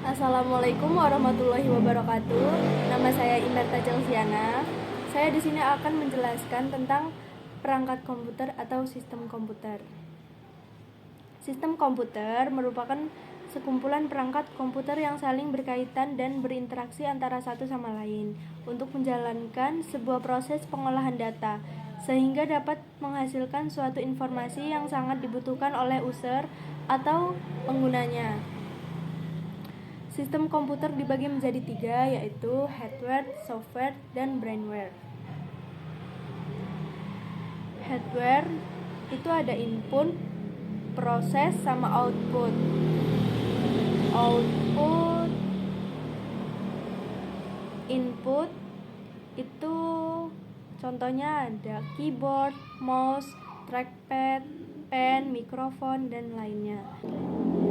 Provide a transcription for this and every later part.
Assalamualaikum warahmatullahi wabarakatuh. Nama saya Indarta Celsiana. Saya di sini akan menjelaskan tentang perangkat komputer atau sistem komputer. Sistem komputer merupakan sekumpulan perangkat komputer yang saling berkaitan dan berinteraksi antara satu sama lain untuk menjalankan sebuah proses pengolahan data, sehingga dapat menghasilkan suatu informasi yang sangat dibutuhkan oleh user atau penggunanya. Sistem komputer dibagi menjadi 3, yaitu hardware, software, dan brainware. Hardware itu ada input, proses, sama output. Input itu contohnya ada keyboard, mouse, trackpad, pen, mikrofon, dan lainnya.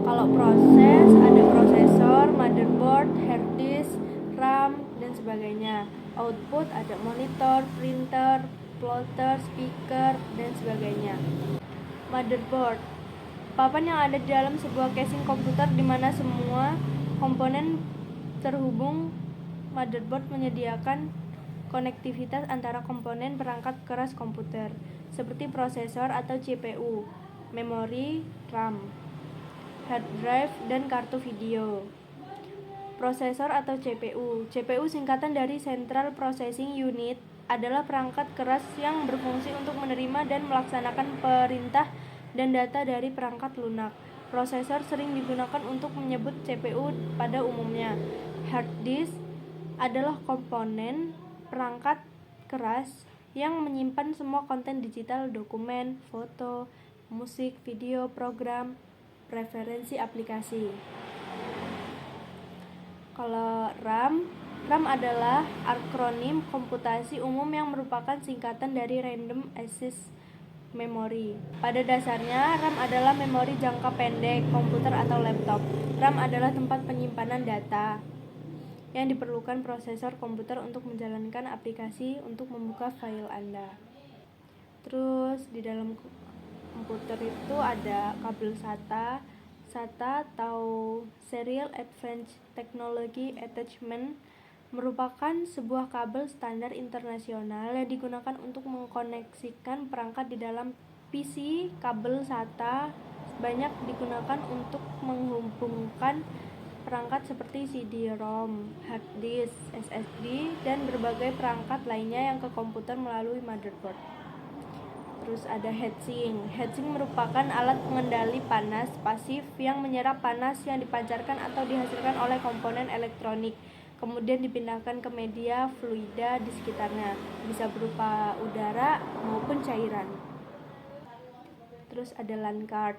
Kalau proses, ada prosesor, motherboard, hard disk, RAM, dan sebagainya. Output ada monitor, printer, plotter, speaker, dan sebagainya. Motherboard, papan yang ada di dalam sebuah casing komputer di mana semua komponen terhubung. Motherboard menyediakan konektivitas antara komponen perangkat keras komputer, seperti prosesor atau CPU, memori, RAM, hard drive, dan kartu video. Prosesor atau CPU. CPU singkatan dari Central Processing Unit adalah perangkat keras yang berfungsi untuk menerima dan melaksanakan perintah dan data dari perangkat lunak. Prosesor sering digunakan untuk menyebut CPU pada umumnya. Hard disk adalah komponen perangkat keras yang menyimpan semua konten digital, dokumen, foto, musik, video, program, preferensi aplikasi. Kalau RAM adalah akronim komputasi umum yang merupakan singkatan dari Random Access Memory. Pada dasarnya, RAM adalah memori jangka pendek komputer atau laptop. RAM adalah tempat penyimpanan data yang diperlukan prosesor komputer untuk menjalankan aplikasi untuk membuka file Anda. Terus di dalam komputer itu ada kabel SATA atau Serial Advanced Technology Attachment, merupakan sebuah kabel standar internasional yang digunakan untuk mengkoneksikan perangkat di dalam PC. Kabel SATA banyak digunakan untuk menghubungkan perangkat seperti CD-ROM, hard disk, SSD, dan berbagai perangkat lainnya yang ke komputer melalui motherboard. Terus ada heatsink. Heatsink merupakan alat pengendali panas pasif yang menyerap panas yang dipancarkan atau dihasilkan oleh komponen elektronik, kemudian dipindahkan ke media fluida di sekitarnya, bisa berupa udara maupun cairan. Terus ada LAN card.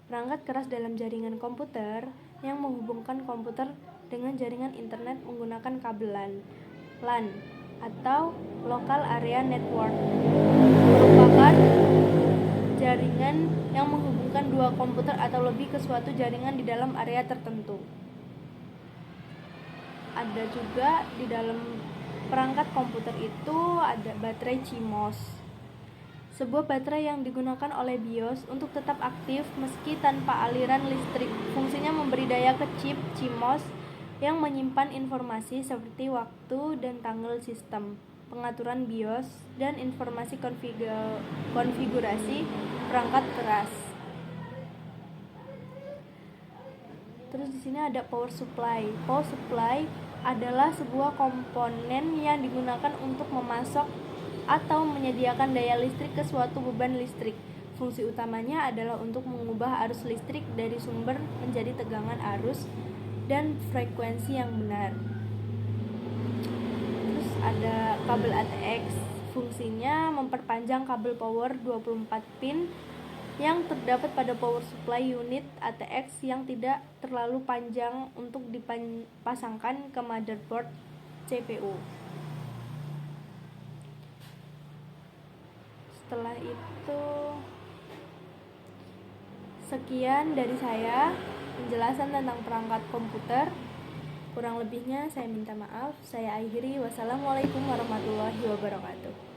Perangkat keras dalam jaringan komputer yang menghubungkan komputer dengan jaringan internet menggunakan kabel LAN atau Local Area Network, merupakan jaringan yang menghubungkan dua komputer atau lebih ke suatu jaringan di dalam area tertentu. Ada juga di dalam perangkat komputer itu ada baterai CMOS, sebuah baterai yang digunakan oleh BIOS untuk tetap aktif meski tanpa aliran listrik. Fungsinya memberi daya ke chip CMOS yang menyimpan informasi seperti waktu dan tanggal sistem, pengaturan BIOS, dan informasi konfigurasi perangkat keras. Terus di sini ada power supply. Power supply adalah sebuah komponen yang digunakan untuk memasok atau menyediakan daya listrik ke suatu beban listrik. Fungsi utamanya adalah untuk mengubah arus listrik dari sumber menjadi tegangan arus dan frekuensi yang benar. Terus ada kabel ATX. Fungsinya memperpanjang kabel power 24 pin yang terdapat pada power supply unit ATX yang tidak terlalu panjang untuk dipasangkan ke motherboard CPU. Setelah itu, sekian dari saya penjelasan tentang perangkat komputer. Kurang lebihnya saya minta maaf. Saya akhiri. Wassalamualaikum warahmatullahi wabarakatuh.